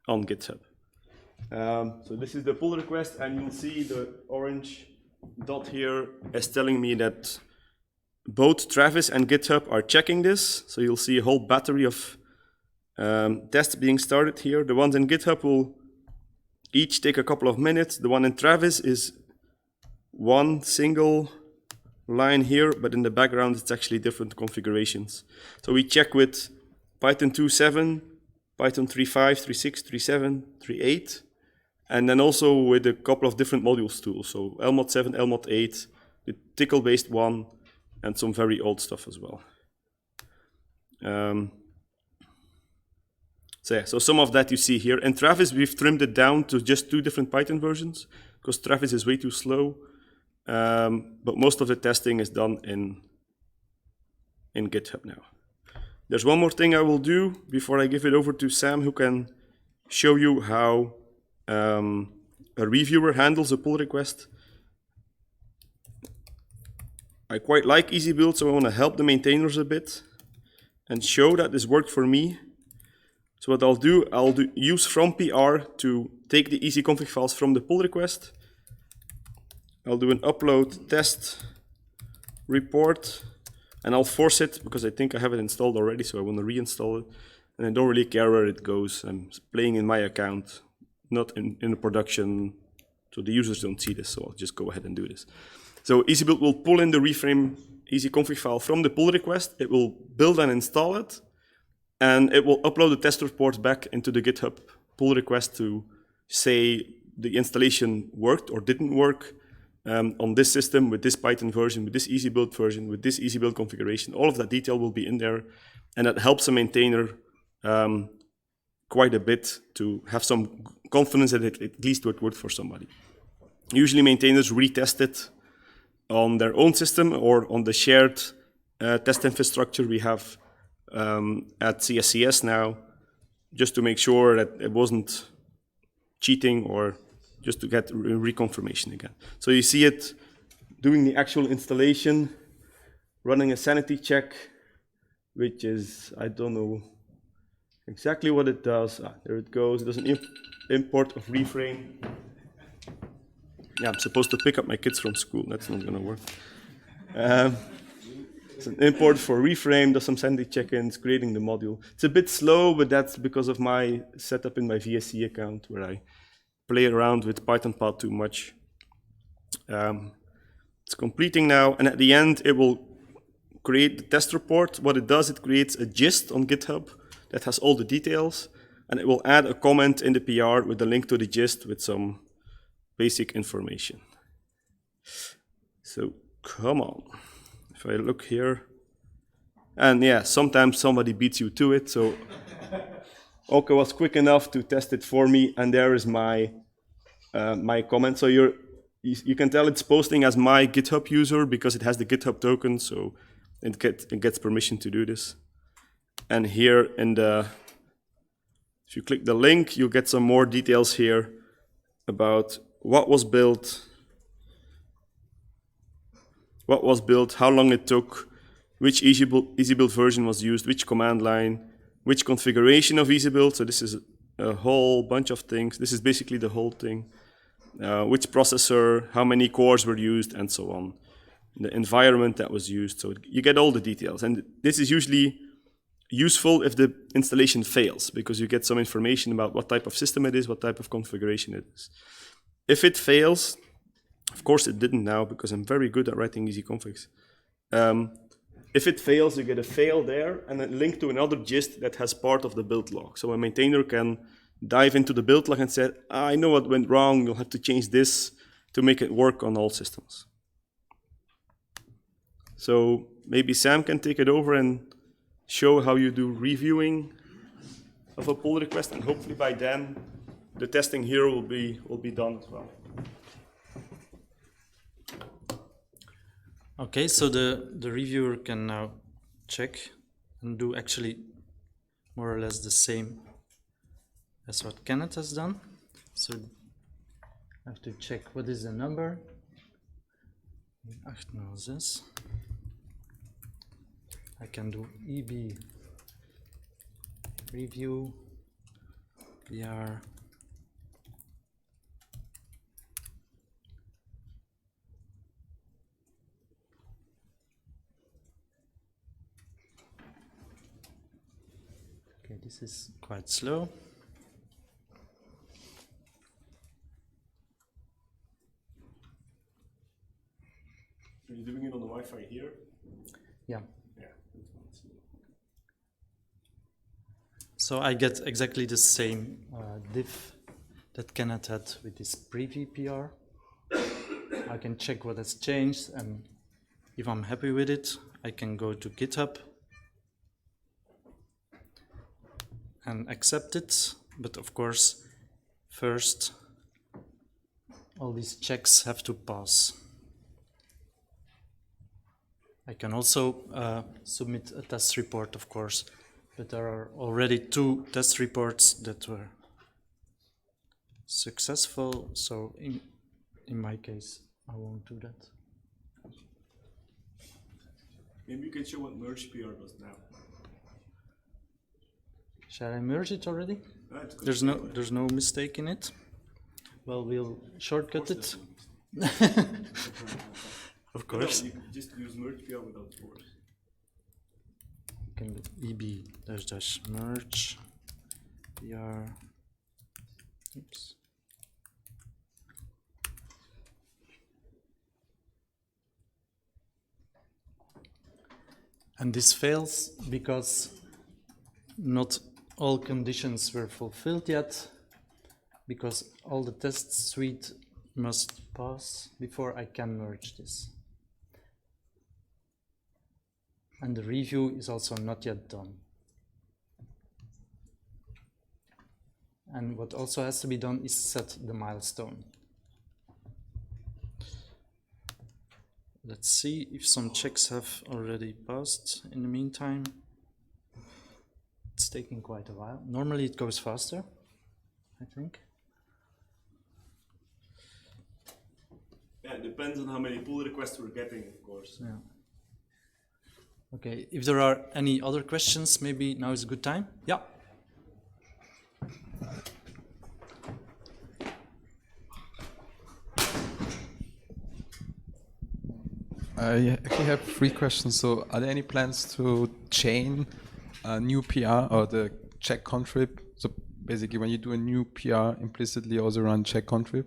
on GitHub. So this is the pull request, and you'll see the orange dot here is telling me that both Travis and GitHub are checking this. So you'll see a whole battery of tests being started here. The ones in GitHub will each take a couple of minutes. The one in Travis is one single line here, but in the background it's actually different configurations. So we check with Python 2.7, Python 3.5, 3.6, 3.7, 3.8, and then also with a couple of different modules tools. So Lmod 7, Lmod 8, the Tickle-based one, and some very old stuff as well. So some of that you see here. In Travis, we've trimmed it down to just 2 different Python versions, because Travis is way too slow. But most of the testing is done in GitHub now. There's one more thing I will do before I give it over to Sam, who can show you how a reviewer handles a pull request. I quite like EasyBuild, so I want to help the maintainers a bit and show that this worked for me. So what I'll do, use from PR to take the easyconfig files from the pull request. I'll do an upload test report, and I'll force it because I think I have it installed already, so I want to reinstall it. And I don't really care where it goes. I'm playing in my account, not in the production, so the users don't see this, so I'll just go ahead and do this. So EasyBuild will pull in the reframe easyconfig file from the pull request. It will build and install it, and it will upload the test report back into the GitHub pull request to say the installation worked or didn't work on this system, with this Python version, with this EasyBuild version, with this EasyBuild configuration. All of that detail will be in there, and that helps a maintainer quite a bit to have some confidence that at least it worked for somebody. Usually maintainers retest it on their own system or on the shared test infrastructure we have at CSCS now, just to make sure that it wasn't cheating or just to get reconfirmation again. So you see it doing the actual installation, running a sanity check, which is, I don't know exactly what it does. There it goes. It does an import of reframe. Yeah, I'm supposed to pick up my kids from school. That's not going to work. It's an import for reframe, does some sanity check-ins, creating the module. It's a bit slow, but that's because of my setup in my VSC account, where I play around with Python path too much. It's completing now, and at the end, it will create the test report. What it does, it creates a gist on GitHub that has all the details, and it will add a comment in the PR with a link to the gist with some basic information. So come on. If I look here, and yeah, sometimes somebody beats you to it. So Oke was quick enough to test it for me, and there is my my comment. So you can tell it's posting as my GitHub user because it has the GitHub token. So it gets permission to do this. And here if you click the link, you'll get some more details here about what was built, how long it took, which EasyBuild version was used, which command line, which configuration of EasyBuild. So this is a whole bunch of things. This is basically the whole thing. Which processor, how many cores were used, and so on. The environment that was used. So you get all the details. And this is usually useful if the installation fails, because you get some information about what type of system it is, what type of configuration it is. If it fails, of course it didn't now, because I'm very good at writing easyconfigs. If it fails, you get a fail there, and a link to another gist that has part of the build log. So a maintainer can dive into the build log and say, I know what went wrong, you'll have to change this to make it work on all systems. So maybe Sam can take it over and show how you do reviewing of a pull request, and hopefully by then the testing here will be done as well. Okay, so the reviewer can now check and do actually more or less the same as what Kenneth has done. So I have to check what is the number. 806. I can do EB review PR Okay, this is quite slow. Are you doing it on the Wi-Fi here? Yeah. Yeah. So I get exactly the same diff that Kenneth had with this preview PR. I can check what has changed, and if I'm happy with it, I can go to GitHub and accept it. But of course, first, all these checks have to pass. I can also submit a test report, of course, but there are already 2 test reports that were successful, so in my case, I won't do that. Maybe you can show what merge PR does now. Shall I merge it already? Right, There's no mistake in it. Well, we'll shortcut it. Of course. No, you just use merge PR without force. Can do eb-merge PR. Oops. And this fails because not all conditions were fulfilled yet, because all the test suite must pass before I can merge this. And the review is also not yet done. And what also has to be done is set the milestone. Let's see if some checks have already passed in the meantime. It's taking quite a while. Normally it goes faster, I think. Yeah, it depends on how many pull requests we're getting, of course. Yeah. Okay, if there are any other questions, maybe now is a good time. Yeah. I actually have 3 questions. So are there any plans to chain a new PR or the check contrib? So basically when you do a new PR, implicitly also run check contrib?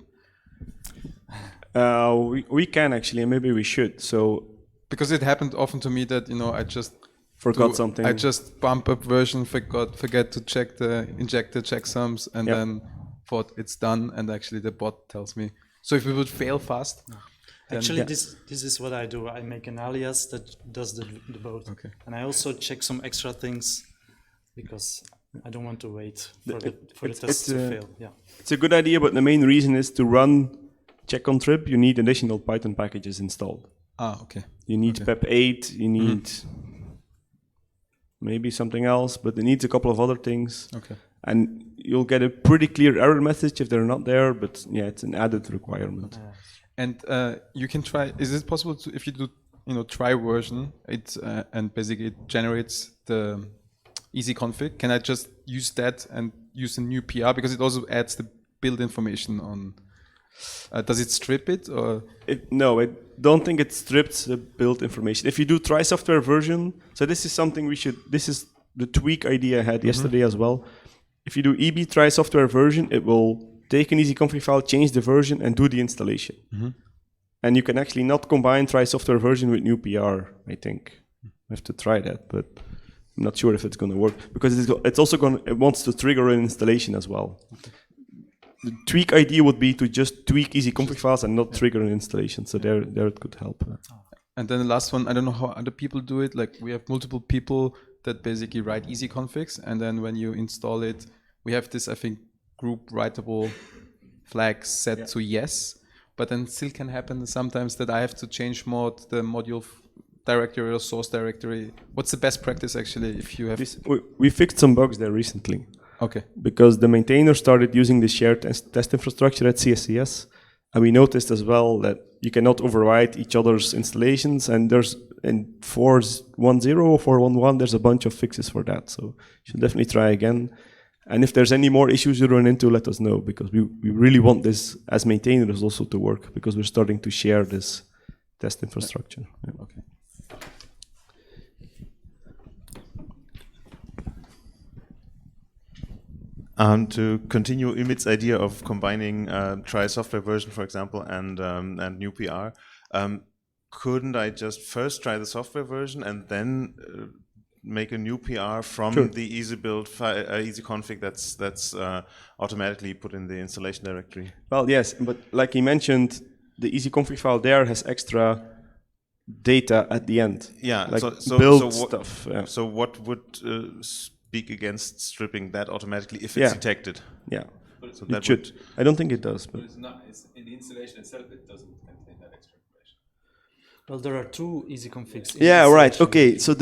We can actually, and maybe we should. So because it happened often to me that, I just forgot something. I just bump up version, forget to inject the checksums, and then thought it's done, and actually the bot tells me. So if it would fail fast, actually this is what I do. I make an alias that does the both. Okay. And I also check some extra things because I don't want to wait for the test to fail. Yeah. It's a good idea, but the main reason is to run check contrib, you need additional Python packages installed. Ah, okay. You need PEP8, you need maybe something else, but it needs a couple of other things. Okay. And you'll get a pretty clear error message if they're not there, but yeah, it's an added requirement. And you can try. Is it possible to, if you do, try version, and basically it generates the easyconfig? Can I just use that and use a new PR because it also adds the build information on? Does it strip it or? No, I don't think it strips the build information. If you do try software version, so this is something we should. This is the tweak idea I had yesterday as well. If you do EB try software version, it will take an easyconfig file, change the version, and do the installation. And you can actually not combine try software version with new PR, I think. I have to try that, but I'm not sure if it's going to work because it's also it wants to trigger an installation as well. The tweak idea would be to just tweak easyconfig files and not trigger an installation. So there it could help. And then the last one, I don't know how other people do it. Like we have multiple people that basically write easyconfigs, and then when you install it, we have this, I think, group writable flag set to yes, but then still can happen sometimes that I have to change the module directory or source directory. What's the best practice actually if you have? We fixed some bugs there recently. Okay. Because the maintainer started using the shared test infrastructure at CSCS, and we noticed as well that you cannot override each other's installations, and there's in 4.10 or 4.11 there's a bunch of fixes for that, so you should definitely try again. And if there's any more issues you run into, let us know, because we really want this as maintainers also to work, because we're starting to share this test infrastructure. Yeah. Okay. To continue Ümit's idea of combining try software version, for example, and new PR, couldn't I just first try the software version and then make a new PR from the EasyBuild easyconfig that's automatically put in the installation directory? Well, yes, but like he mentioned, the easyconfig file there has extra data at the end. Yeah, like so build stuff. Yeah. So what would speak against stripping that automatically if it's detected? Yeah, so it should. I don't think it does. But it's not. It's in the installation itself. It doesn't contain that extra information. Well, there are two easyconfigs. Yeah, right. Okay, so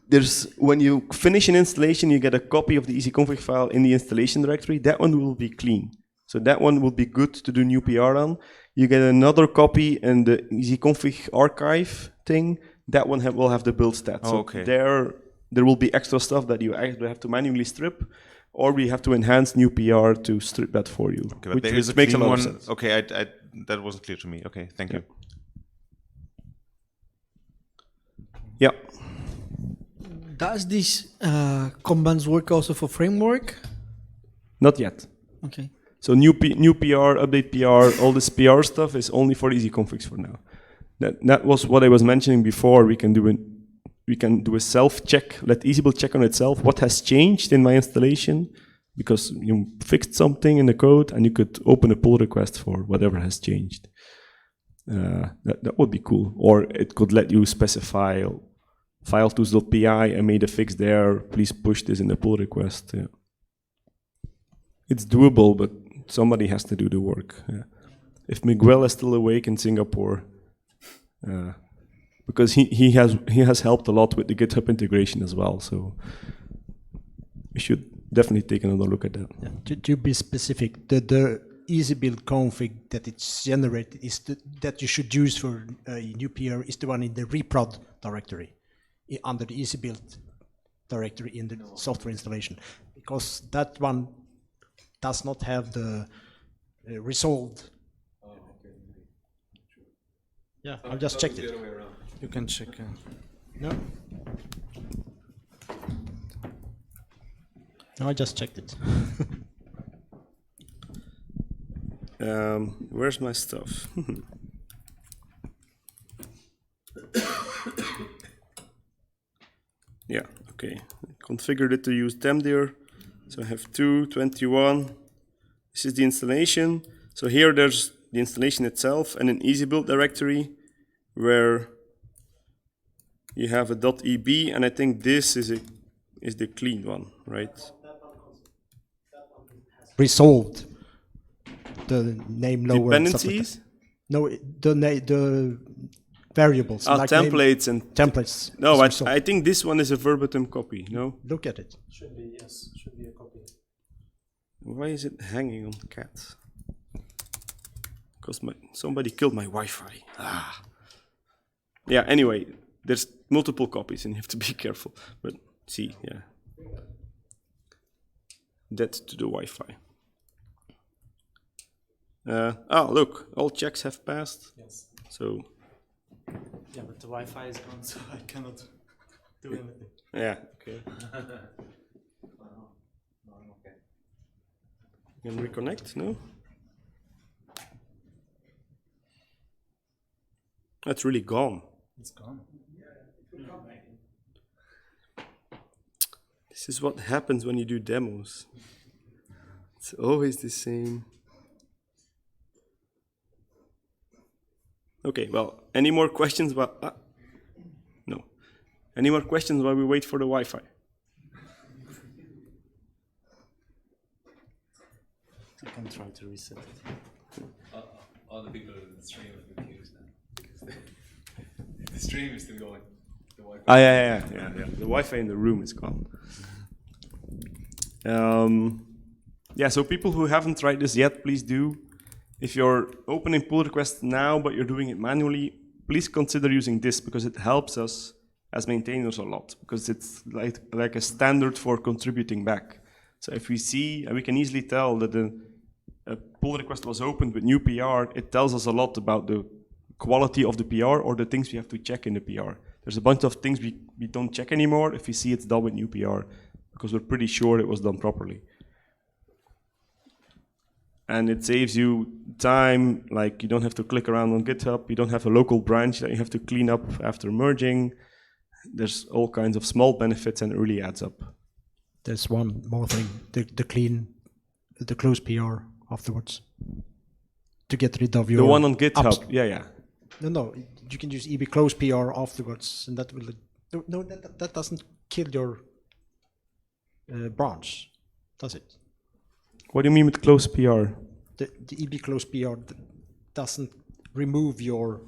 there's when you finish an installation, you get a copy of the easyconfig file in the installation directory. That one will be clean. So that one will be good to do new PR on. You get another copy in the easyconfig archive thing. That one will have the build stats. Oh, okay. So there will be extra stuff that you actually have to manually strip, or we have to enhance new PR to strip that for you. Okay, but there is a clean one. Okay, that wasn't clear to me. Okay, thank you. Yeah. Does this commands work also for framework? Not yet. Okay. So new PR, update PR, all this PR stuff is only for easyconfigs for now. That was what I was mentioning before. We can do a self-check, let EasyBuild check on itself what has changed in my installation, because you fixed something in the code and you could open a pull request for whatever has changed. That would be cool. Or it could let you specify filetools.py, I made a fix there, please push this in the pull request. Yeah. It's doable, but somebody has to do the work. Yeah. If Miguel is still awake in Singapore, because he has helped a lot with the GitHub integration as well, so we should definitely take another look at that. Yeah. To be specific, the EasyBuild config that it's generated is that you should use for new PR is the one in the reprod directory under the EasyBuild directory in the software installation, because that one does not have the resolved. Yeah, I've just checked it. You can check. No. No, I just checked it. Where's my stuff? Yeah, okay. Configured it to use temdir. So I have 2.21. This is the installation. So here there's the installation itself and an EasyBuild directory where you have a .eb, and I think this is the clean one, right? Resolved. The name lower. Dependencies? No, the variables. Like name- templates and templates. no, as a I result. think this one is a verbatim copy. No, Look at it. Should be, yes, should be a copy. why is it hanging on cat? Because somebody killed my Wi-Fi. Ah. Yeah. Anyway, there's multiple copies, and you have to be careful. But see, yeah, dead to the Wi-Fi. Oh, look, all checks have passed. Yes. So Yeah, but the Wi-Fi is gone, so I cannot do anything. yeah, okay. You can reconnect, no? That's really gone. It's gone. This is what happens when you do demos. It's always the same. Okay, well, any more questions about... no. Any more questions while we wait for the Wi-Fi? I can try to reset it. All the people in the stream are confused now. The stream is still going. The Wi-Fi. Ah, yeah. The Wi-Fi in the room is gone. Yeah, so people who haven't tried this yet, please do. If you're opening pull requests now, but you're doing it manually, please consider using this because it helps us as maintainers a lot because it's like a standard for contributing back. So if we see, and we can easily tell that a pull request was opened with new PR, it tells us a lot about the quality of the PR or the things we have to check in the PR. There's a bunch of things we don't check anymore if we see it's done with new PR because we're pretty sure it was done properly. And it saves you time, like you don't have to click around on GitHub, you don't have a local branch that you have to clean up after merging. There's all kinds of small benefits and it really adds up. There's one more thing, the close PR afterwards. To get rid of your... The one on GitHub, yeah. No, you can use EB close PR afterwards and that will... No, that doesn't kill your branch, does it? What do you mean with close PR? The EB close PR doesn't remove your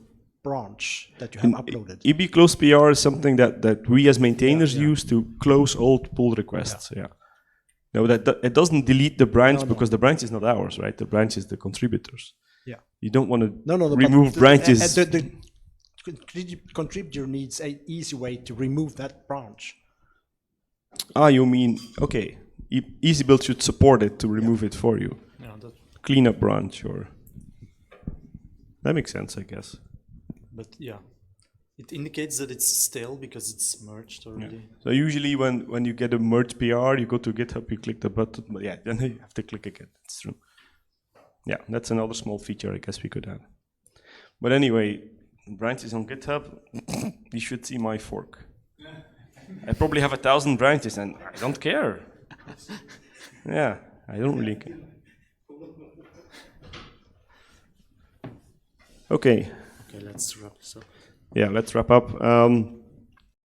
branch that you have uploaded. EB close PR is something that we as maintainers use to close old pull requests. Yeah. No, that it doesn't delete the branch because the branch is not ours, right? The branch is the contributors. Yeah. You don't want to No, remove branches. The contributor needs an easy way to remove that branch. Ah, you mean okay? EasyBuild should support it to remove it for you. Yeah, that, Cleanup branch or that makes sense, I guess. but yeah, it indicates that it's stale because it's merged already. Yeah. So usually when you get a merge PR, you go to GitHub, you click the button, but yeah, then you have to click again. It's true. Yeah, that's another small feature I guess we could add. But anyway, branches on GitHub, you should see my fork. I probably have 1,000 branches and I don't care. Yeah, I don't really care. Okay. Okay, let's wrap this up. Yeah, let's wrap up.